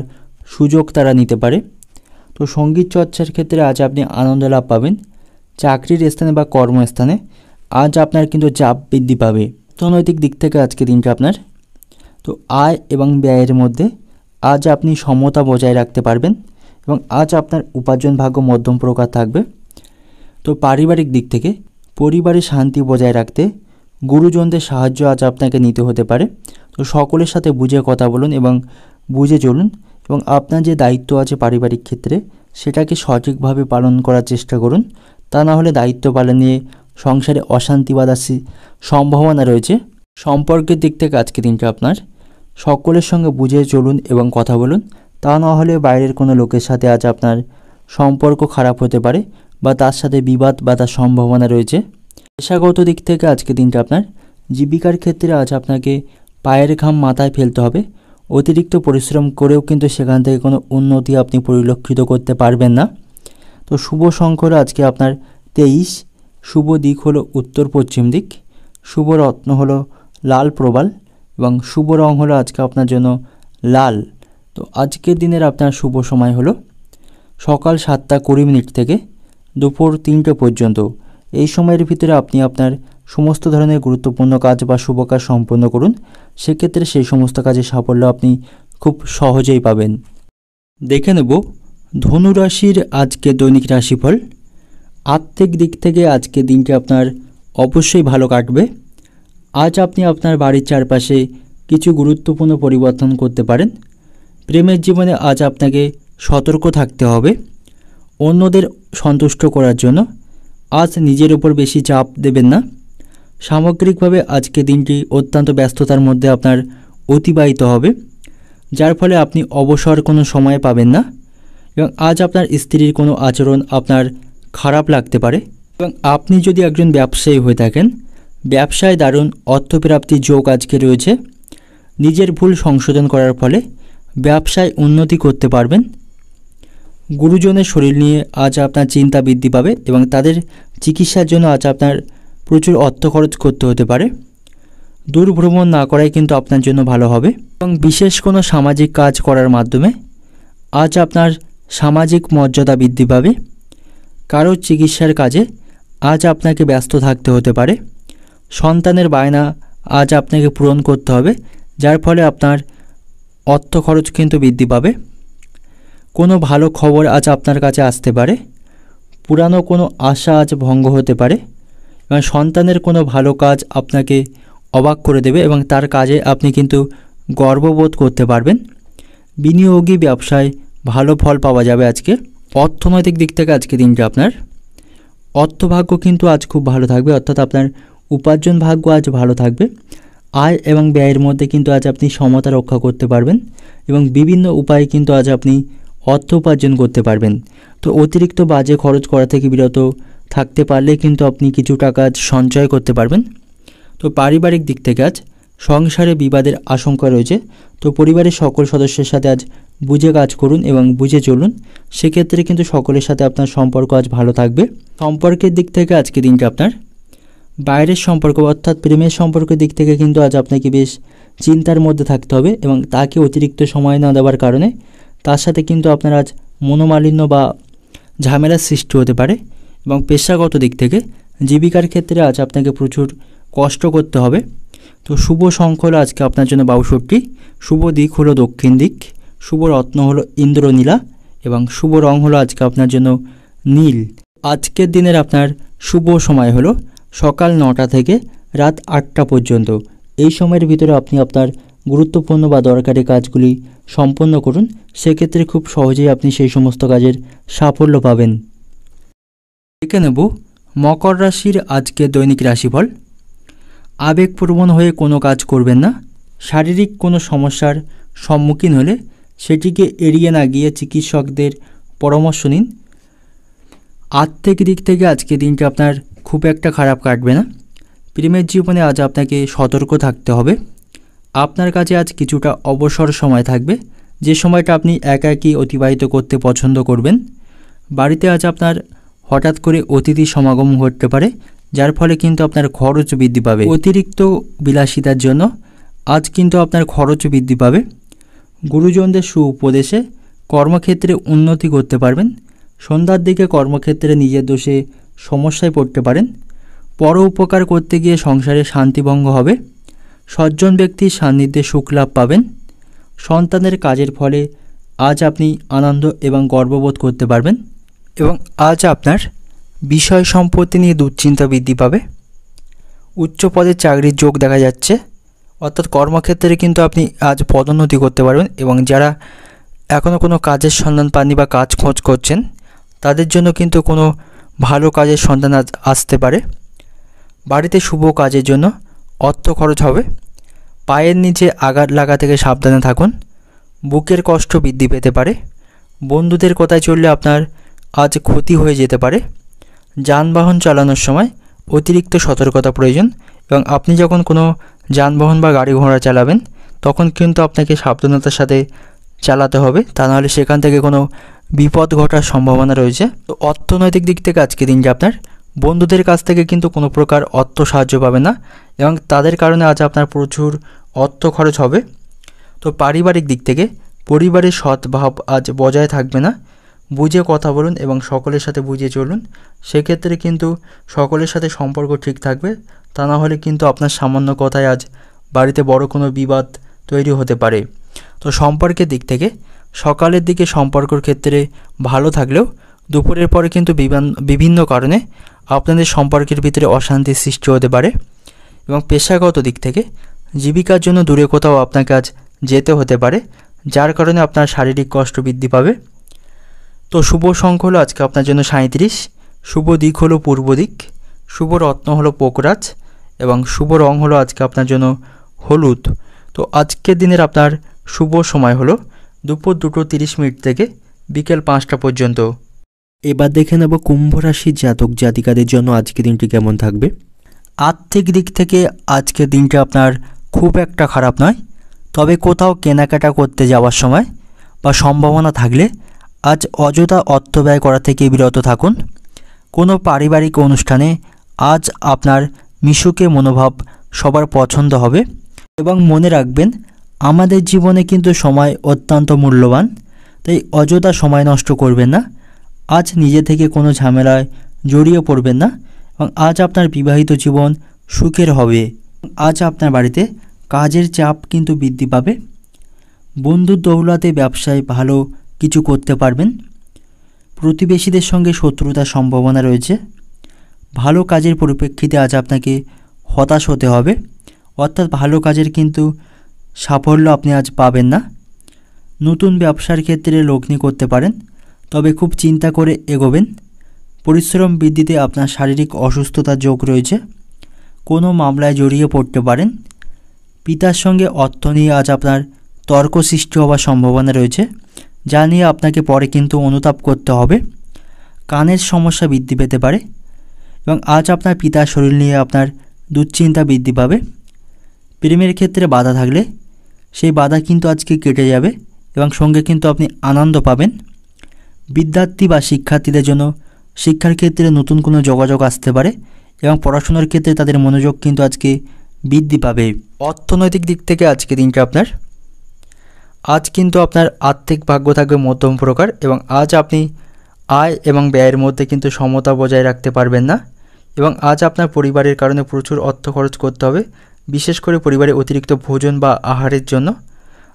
সুযোগ তারা নিতে পারে। তো সঙ্গীত চর্চার ক্ষেত্রে আজ আপনি আনন্দ লাভ পাবেন। চাকরির স্থানে বা কর্মস্থানে আজ আপনার কিন্তু চাপ বৃদ্ধি পাবে। অর্থনৈতিক দিক থেকে আজকে দিনটা আপনার তো আয় এবং ব্যয়ের মধ্যে আজ আপনি সমতা বজায় রাখতে পারবেন এবং আজ আপনার উপার্জন ভাগ্য মধ্যম প্রকার থাকবে। তো পারিবারিক দিক থেকে পরিবারে শান্তি বজায় রাখতে গুরুজনদের সাহায্য আজ আপনাকে নিতে হতে পারে। তো সকলের সাথে বুঝে কথা বলুন এবং বুঝে চলুন, এবং আপনার যে দায়িত্ব আছে পারিবারিক ক্ষেত্রে সেটাকে সঠিকভাবে পালন করার চেষ্টা করুন, তা না হলে দায়িত্ব পালন নিয়ে সংসারে অশান্তি বাধার সম্ভাবনা রয়েছে। সম্পর্কের দিক থেকে আজকে দিনটা আপনার সকলের সঙ্গে বুঝে চলুন এবং কথা বলুন, তা না হলে বাইরের কোনো লোকের সাথে আজ আপনার সম্পর্ক খারাপ হতে পারে বা তার সাথে বিবাদ বাধার সম্ভাবনা রয়েছে। পেশাগত দিক থেকে আজকে দিনটা আপনার জীবিকার ক্ষেত্রে আজ আপনাকে পায়ের ঘাম মাথায় ফেলতে হবে। অতিরিক্ত পরিশ্রম করেও কিন্তু সেখান থেকে কোনো উন্নতি আপনি পরিলক্ষিত করতে পারবেন না। তো শুভ সংখ্যা হলো আজকে আপনার 23, শুভ দিক হলো উত্তর পশ্চিম দিক, শুভ রত্ন হলো লাল প্রবাল এবং শুভ রং হলো আজকে আপনার জন্য লাল। তো আজকের দিনের আপনার শুভ সময় হলো সকাল 7:20 থেকে দুপুর 3টে পর্যন্ত। এই সময়ের ভিতরে আপনি আপনার সমস্ত ধরনের গুরুত্বপূর্ণ কাজ বা শুভ কাজ সম্পন্ন করুন, সেক্ষেত্রে সেই সমস্ত কাজে সাফল্য আপনি খুব সহজেই পাবেন। দেখে নেব ধনুরাশির আজকে দৈনিক রাশিফল। আর্থিক দিক থেকে আজকে দিনটি আপনার অবশ্যই ভালো কাটবে। আজ আপনি আপনার বাড়ির চারপাশে কিছু গুরুত্বপূর্ণ পরিবর্তন করতে পারেন। প্রেমের জীবনে আজ আপনাকে সতর্ক থাকতে হবে। অন্যদের সন্তুষ্ট করার জন্য আজ নিজের উপর বেশি চাপ দেবেন না। সামগ্রিকভাবে আজকে দিনটি অত্যন্ত ব্যস্ততার মধ্যে আপনার অতিবাহিত হবে, যার ফলে আপনি অবসর কোনো সময় পাবেন না, এবং আজ আপনার স্ত্রীর কোনো আচরণ আপনার খারাপ লাগতে পারে। এবং আপনি যদি একজন ব্যবসায়ী হয়ে থাকেন, ব্যবসায় দারুণ অর্থপ্রাপ্তির যোগ আজকে রয়েছে। নিজের ভুল সংশোধন করার ফলে ব্যবসায় উন্নতি করতে পারবেন। গুরুজনের শরীর নিয়ে আজ আপনার চিন্তা বৃদ্ধি পাবে এবং তাদের চিকিৎসার জন্য আজ আপনার প্রচুর অর্থ খরচ করতে হতে পারে। দূর ভ্রমণ না করাই কিন্তু আপনার জন্য ভালো হবে, এবং বিশেষ কোনো সামাজিক কাজ করার মাধ্যমে আজ আপনার সামাজিক মর্যাদা বৃদ্ধি পাবে। কারো চিকিৎসার কাজে আজ আপনাকে ব্যস্ত থাকতে হতে পারে। সন্তানের বায়না আজ আপনাকে পূরণ করতে হবে, যার ফলে আপনার অর্থ খরচ কিন্তু বৃদ্ধি পাবে। কোনো ভালো খবর আজ আপনার কাছে আসতে পারে। পুরানো কোনো আশা আজ ভঙ্গ হতে পারে, এবং সন্তানের কোনো ভালো কাজ আপনাকে অবাক করে দেবে এবং তার কাজে আপনি কিন্তু গর্ববোধ করতে পারবেন। বিনিয়োগী ব্যবসায় ভালো ফল পাওয়া যাবে আজকে। অর্থনৈতিক দিক থেকে আজকে দিনটা আপনার অর্থভাগ্য কিন্তু আজ খুব ভালো থাকবে, অর্থাৎ আপনার উপার্জন ভাগ্য আজ ভালো থাকবে। আয় এবং ব্যয়ের মধ্যে কিন্তু আজ আপনি সমতা রক্ষা করতে পারবেন এবং বিভিন্ন উপায়ে কিন্তু আজ আপনি অর্থ উপার্জন করতে পারবেন। তো অতিরিক্ত বাজে খরচ করা থেকে বিরত থাকতে পারলে কিন্তু আপনি কিছু টাকা আজ সঞ্চয় করতে পারবেন। তো পারিবারিক দিক থেকে আজ সংসারে বিবাদের আশঙ্কা রয়েছে। তো পরিবারের সকল সদস্যের সাথে আজ বুঝে কাজ করুন এবং বুঝে চলুন, সেক্ষেত্রে কিন্তু সকলের সাথে আপনার সম্পর্ক আজ ভালো থাকবে। সম্পর্কের দিক থেকে আজকে দিনটা আপনার বাইরের সম্পর্ক অর্থাৎ প্রেমের সম্পর্কের দিক থেকে কিন্তু আজ আপনাকে বেশ চিন্তার মধ্যে থাকতে হবে, এবং তাকে অতিরিক্ত সময় না দেওয়ার কারণে তার সাথে কিন্তু আপনার আজ মনোমালিন্য বা ঝামেলার সৃষ্টি হতে পারে। এবং পেশাগত দিক থেকে জীবিকার ক্ষেত্রে আজ আপনাকে প্রচুর কষ্ট করতে হবে। তো শুভ সংখ্যা হলো আজকে আপনার জন্য 62, শুভ দিক হলো দক্ষিণ দিক, শুভ রত্ন হলো ইন্দ্রনীলা এবং শুভ রং হলো আজকে আপনার জন্য নীল। আজকের দিনের আপনার শুভ সময় হলো সকাল 9টা থেকে রাত 8টা পর্যন্ত। এই সময়ের ভিতরে আপনি আপনার গুরুত্বপূর্ণ বা দরকারি কাজগুলি সম্পন্ন করুন, সেক্ষেত্রে খুব সহজেই আপনি সেই সমস্ত কাজের সাফল্য পাবেন। দেখে নেব মকর রাশির আজকের দৈনিক রাশিফল। আবেগপ্রবণ হয়ে কোনো কাজ করবেন না। শারীরিক কোনো সমস্যার সম্মুখীন হলে সেটিকে এড়িয়ে না গিয়ে চিকিৎসকদের পরামর্শ নিন। আর্থিক দিক থেকে আজকে দিনটা আপনার খুব একটা খারাপ কাটবে না। প্রেমের জীবনে আজ আপনাকে সতর্ক থাকতে হবে। আপনার কাছে আজ কিছুটা অবসর সময় থাকবে, যে সময়টা আপনি একাকী অতিবাহিত করতে পছন্দ করবেন। বাড়িতে আজ আপনার হঠাৎ করে অতিথি সমাগম ঘটতে পারে, যার ফলে কিন্তু আপনার খরচ বৃদ্ধি পাবে। অতিরিক্ত বিলাসিতার জন্য আজ কিন্তু আপনার খরচ বৃদ্ধি পাবে। গুরুজনদের সুউপদেশে কর্মক্ষেত্রে উন্নতি করতে পারবেন। সন্ধ্যার দিকে কর্মক্ষেত্রে নিজের দোষে সমস্যায় পড়তে পারেন। পর উপকার করতে গিয়ে সংসারে শান্তিভঙ্গ হবে। সজ্জন ব্যক্তির সান্নিধ্যে সুখ লাভ পাবেন। সন্তানের কাজের ফলে আজ আপনি আনন্দ এবং গর্ববোধ করতে পারবেন এবং আজ আপনার বিষয় সম্পত্তি নিয়ে দুশ্চিন্তা বৃদ্ধি পাবে। উচ্চ পদের চাকরির যোগ দেখা যাচ্ছে, অর্থাৎ কর্মক্ষেত্রে কিন্তু আপনি আজ পদোন্নতি করতে পারবেন এবং যারা এখনও কোনো কাজের সন্ধান পাননি বা কাজ খোঁজ করছেন তাদের জন্য কিন্তু কোনো ভালো কাজের সন্ধান আজ আসতে পারে। বাড়িতে শুভ কাজের জন্য অর্থ খরচ হবে। পায়ের নিচে আঘাত লাগা থেকে সাবধানে থাকুন। বুকের কষ্ট বৃদ্ধি পেতে পারে। বন্ধুদের কথায় চললে আপনার আজ ক্ষতি হয়ে যেতে পারে। যানবাহন চালানোর সময় অতিরিক্ত সতর্কতা প্রয়োজন এবং আপনি যখন কোনো যানবাহন বা গাড়ি ঘোড়া চালাবেন তখন কিন্তু আপনাকে সাবধানতার সাথে চালাতে হবে, তা নাহলে সেখান থেকে কোনো বিপদ ঘটার সম্ভাবনা রয়েছে। তো অর্থনৈতিক দিক থেকে আজকে দিনটা আপনার বন্ধুদের কাছ থেকে কিন্তু কোনো প্রকার অর্থ সাহায্য পাবে না এবং তাদের কারণে আজ আপনার প্রচুর অর্থ খরচ হবে। তো পারিবারিক দিক থেকে পরিবারের সদ্ভাব আজ বজায় থাকবে না। বুঝে কথা বলুন এবং সকলের সাথে বুঝে চলুন, সেক্ষেত্রে কিন্তু সকলের সাথে সম্পর্ক ঠিক থাকবে। তা না হলে কিন্তু আপনার সামান্য কথায় আজ বাড়িতে বড় কোনো বিবাদ তৈরি হতে পারে। তো সম্পর্কের দিক থেকে সকালের দিকে সম্পর্কের ক্ষেত্রে ভালো থাকলেও দুপুরের পরে কিন্তু বিভিন্ন কারণে আপনাদের সম্পর্কের ভিতরে অশান্তির সৃষ্টি হতে পারে এবং পেশাগত দিক থেকে জীবিকার জন্য দূরে কোথাও আপনাকে আজ যেতে হতে পারে, যার কারণে আপনার শারীরিক কষ্ট বৃদ্ধি পাবে। তো শুভ সংখ্যা হলো আজকে আপনার জন্য 37, শুভ দিক হলো পূর্ব দিক, শুভ রত্ন হলো পোকরাজ এবং শুভ রং হলো আজকে আপনার জন্য হলুদ। তো আজকের দিনের আপনার শুভ সময় হলো দুপুর 2:30 থেকে বিকেল 5টা পর্যন্ত। এবার দেখে নেব কুম্ভ রাশির জাতক জাতিকাদের জন্য আজকের দিনটি কেমন থাকবে। আর্থিক দিক থেকে আজকের দিনটা আপনার খুব একটা খারাপ নয়, তবে কোথাও কেনাকাটা করতে যাওয়ার সময় বা সম্ভাবনা থাকলে আজ অযথা অর্থ ব্যয় করা থেকে বিরত থাকুন। কোনো পারিবারিক অনুষ্ঠানে আজ আপনার মিশুকে মনোভাব সবার পছন্দ হবে এবং মনে রাখবেন আমাদের জীবনে কিন্তু সময় অত্যন্ত মূল্যবান, তাই অযথা সময় নষ্ট করবেন না। আজ নিজে থেকে কোনো ঝামেলায় জড়িয়ে পড়বেন না এবং আজ আপনার বিবাহিত জীবন সুখের হবে। আজ আপনার বাড়িতে কাজের চাপ কিন্তু বৃদ্ধি পাবে। বন্ধুর দৌলতে ব্যবসায় ভালো কিছু করতে পারবেন। প্রতিবেশীদের সঙ্গে শত্রুতার সম্ভাবনা রয়েছে। ভালো কাজের পরিপ্রেক্ষিতে আজ আপনাকে হতাশ হতে হবে, অর্থাৎ ভালো কাজের কিন্তু সাফল্য আপনি আজ পাবেন না। নতুন ব্যবসার ক্ষেত্রে লগ্নি করতে পারেন, তবে খুব চিন্তা করে এগোবেন। পরিশ্রম বৃদ্ধিতে আপনার শারীরিক অসুস্থতার যোগ রয়েছে। কোনো মামলায় জড়িয়ে পড়তে পারেন। পিতার সঙ্গে অর্থ নিয়ে আজ আপনার তর্ক সৃষ্টি হওয়ার সম্ভাবনা রয়েছে, যা নিয়ে আপনাকে পরে কিন্তু অনুতাপ করতে হবে। কানের সমস্যা বৃদ্ধি পেতে পারে এবং আজ আপনার পিতার শরীর নিয়ে আপনার দুশ্চিন্তা বৃদ্ধি পাবে। প্রেমের ক্ষেত্রে বাধা থাকলে সেই বাধা কিন্তু আজকে কেটে যাবে এবং সঙ্গে কিন্তু আপনি আনন্দ পাবেন। বিদ্যার্থী বা শিক্ষার্থীদের জন্য শিক্ষার ক্ষেত্রে নতুন কোনো যোগাযোগ আসতে পারে এবং পড়াশোনার ক্ষেত্রে তাদের মনোযোগ কিন্তু আজকে বৃদ্ধি পাবে। অর্থনৈতিক দিক থেকে আজকে দিনটা আপনার আজ কিন্তু আপনার আর্থিক ভাগ্য থাকবে মধ্যম প্রকার এবং আজ আপনি আয় এবং ব্যয়ের মধ্যে কিন্তু সমতা বজায় রাখতে পারবেন না এবং আজ আপনার পরিবারের কারণে প্রচুর অর্থ খরচ করতে হবে, বিশেষ করে পরিবারে অতিরিক্ত ভোজন বা আহারের জন্য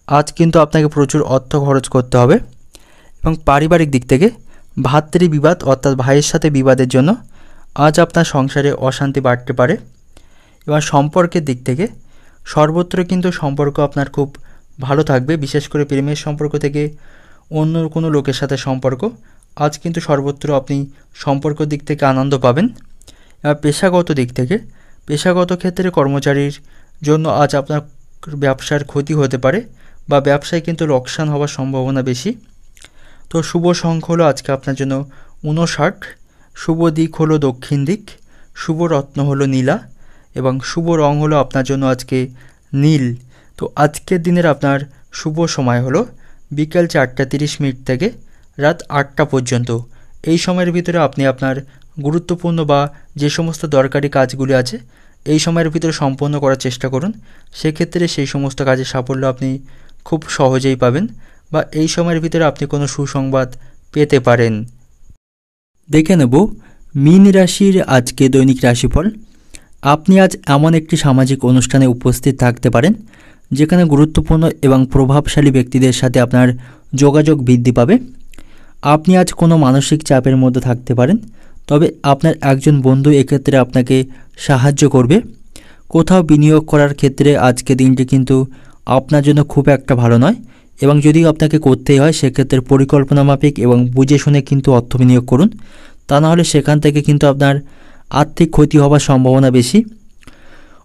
আজ কিন্তু আপনাকে প্রচুর অর্থ খরচ করতে হবে। এবং পারিবারিক দিক থেকে ভাতৃ বিবাদ অর্থাৎ ভাইয়ের সাথে বিবাদের জন্য আজ আপনার সংসারে অশান্তি বাড়তে পারে। এবং সম্পর্কের দিক থেকে সর্বত্র কিন্তু সম্পর্ক আপনার খুব ভালো থাকবে, বিশেষ করে প্রেমের সম্পর্ক থেকে অন্য কোনো লোকের সাথে সম্পর্ক, আজ কিন্তু সর্বত্র আপনি সম্পর্কের দিক থেকে আনন্দ পাবেন। এবার পেশাগত দিক থেকে পেশাগত ক্ষেত্রে কর্মচারীর জন্য আজ আপনার ব্যবসার ক্ষতি হতে পারে বা ব্যবসায় কিন্তু লোকসান হওয়ার সম্ভাবনা বেশি। তো শুভ সংখ্যা হলো আজকে আপনার জন্য 59, শুভ দিক হলো দক্ষিণ দিক, শুভ রত্ন হলো নীলা এবং শুভ রং হলো আপনার জন্য আজকে নীল। তো আজকের দিনের আপনার শুভ সময় হলো বিকাল 4:30 থেকে রাত 8টা পর্যন্ত। এই সময়ের ভিতরে আপনি আপনার গুরুত্বপূর্ণ বা যে সমস্ত দরকারি কাজগুলি আছে এই সময়ের ভিতরে সম্পন্ন করার চেষ্টা করুন। সেক্ষেত্রে সেই সমস্ত কাজের সাফল্য আপনি খুব সহজেই পাবেন বা এই সময়ের ভিতরে আপনি কোনো সুসংবাদ পেতে পারেন। দেখে নেব মীন রাশির আজকে দৈনিক রাশিফল। আপনি আজ এমন একটি সামাজিক অনুষ্ঠানে উপস্থিত থাকতে পারেন যেখানে গুরুত্বপূর্ণ এবং প্রভাবশালী ব্যক্তিদের সাথে আপনার যোগাযোগ বৃদ্ধি পাবে। আপনি আজ কোনো মানসিক চাপের মধ্যে থাকতে পারেন, তবে আপনার একজন বন্ধু এক্ষেত্রে আপনাকে সাহায্য করবে। কোথাও বিনিয়োগ করার ক্ষেত্রে আজকে দিনটি কিন্তু আপনার জন্য খুব একটা ভালো নয় এবং যদি আপনাকে করতেই হয় সেক্ষেত্রে পরিকল্পনা মাফিক এবং বুঝে শুনে কিন্তু অর্থ বিনিয়োগ করুন, তা নাহলে সেখান থেকে কিন্তু আপনার আর্থিক ক্ষতি হওয়ার সম্ভাবনা বেশি।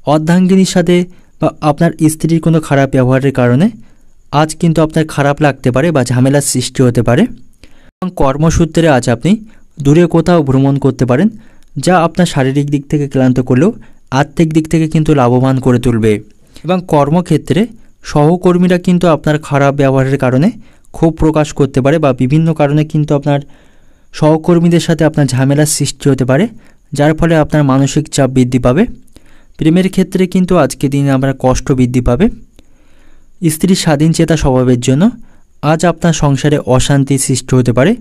অর্ধাঙ্গিনীর সাথে বা আপনার স্ত্রীর কোনো খারাপ ব্যবহারের কারণে আজ কিন্তু আপনার খারাপ লাগতে পারে বা ঝামেলার সৃষ্টি হতে পারে। এবং কর্মসূত্রে আজ আপনি দূরে কোথাও ভ্রমণ করতে পারেন, যা আপনার শারীরিক দিক থেকে ক্লান্ত করলেও আর্থিক দিক থেকে কিন্তু লাভবান করে তুলবে। এবং কর্মক্ষেত্রে সহকর্মীরা কিন্তু আপনার খারাপ ব্যবহারের কারণে ক্ষোভ প্রকাশ করতে পারে বা বিভিন্ন কারণে কিন্তু আপনার সহকর্মীদের সাথে আপনার ঝামেলার সৃষ্টি হতে পারে, যার ফলে আপনার মানসিক চাপ বৃদ্ধি পাবে। প্রেমের ক্ষেত্রে কিন্তু আজকে দিনে আপনার কষ্ট বৃদ্ধি পাবে। স্ত্রীর স্বাধীনচেতা স্বভাবের জন্য আজ আপনার সংসারে অশান্তি সৃষ্টি হতে পারে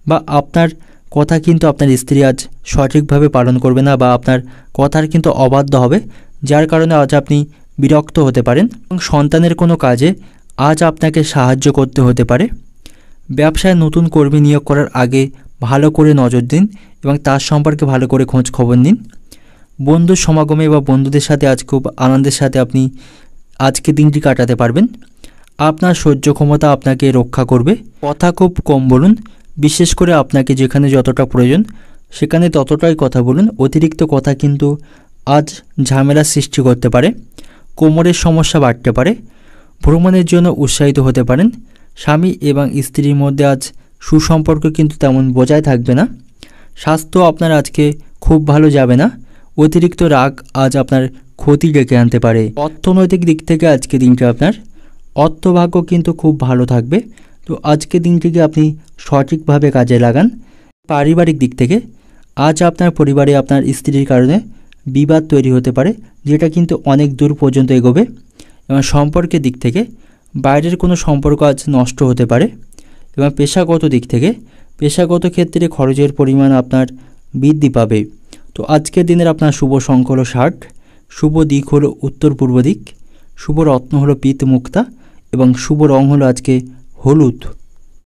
বা আপনার কথা কিন্তু আপনার স্ত্রী আজ সঠিকভাবে পালন করবে না বা আপনার কথার কিন্তু অবাধ্য হবে, যার কারণে আজ আপনি বিরক্ত হতে পারেন। এবং সন্তানের কোনো কাজে আজ আপনাকে সাহায্য করতে হতে পারে। ব্যবসায় নতুন কর্মী নিয়োগ করার আগে ভালো করে নজর দিন এবং তার সম্পর্কে ভালো করে খোঁজ খবর নিন। বন্ধুর সমাগমে বা বন্ধুদের সাথে আজ খুব আনন্দের সাথে আপনি আজকে দিনটি কাটাতে পারবেন। আপনার সহ্য ক্ষমতা আপনাকে রক্ষা করবে। কথা খুব কম বলুন, বিশেষ করে আপনাকে যেখানে যতটা প্রয়োজন সেখানে ততটাই কথা বলুন। অতিরিক্ত কথা কিন্তু আজ ঝামেলার সৃষ্টি করতে পারে। কোমরের সমস্যা বাড়তে পারে। ভ্রমণের জন্য উৎসাহিত হতে পারেন। স্বামী এবং স্ত্রীর মধ্যে আজ সুসম্পর্ক কিন্তু তেমন বজায় থাকবে না। স্বাস্থ্য আপনার আজকে খুব ভালো যাবে না। অতিরিক্ত রাগ আজ আপনার ক্ষতি ডেকে আনতে পারে। অর্থনৈতিক দিক থেকে আজকে দিনটা আপনার অর্থভাগ্য কিন্তু খুব ভালো থাকবে। তো আজকে দিনটিকে আপনি সঠিকভাবে কাজে লাগান। পারিবারিক দিক থেকে আজ আপনার পরিবারে আপনার স্ত্রীর কারণে বিবাদ তৈরি হতে পারে, যেটা কিন্তু অনেক দূর পর্যন্ত এগোবে। এবং সম্পর্কের দিক থেকে বাইরের কোনো সম্পর্ক আজ নষ্ট হতে পারে। এবং পেশাগত দিক থেকে পেশাগত ক্ষেত্রে খরচের পরিমাণ আপনার বৃদ্ধি পাবে। তো আজকের দিনের আপনার শুভ সংখ্যা হলো 60, শুভ দিক হলো উত্তর পূর্ব দিক, শুভ রত্ন হলো পিত মুক্তা এবং শুভ রং হলো আজকে হলুদ।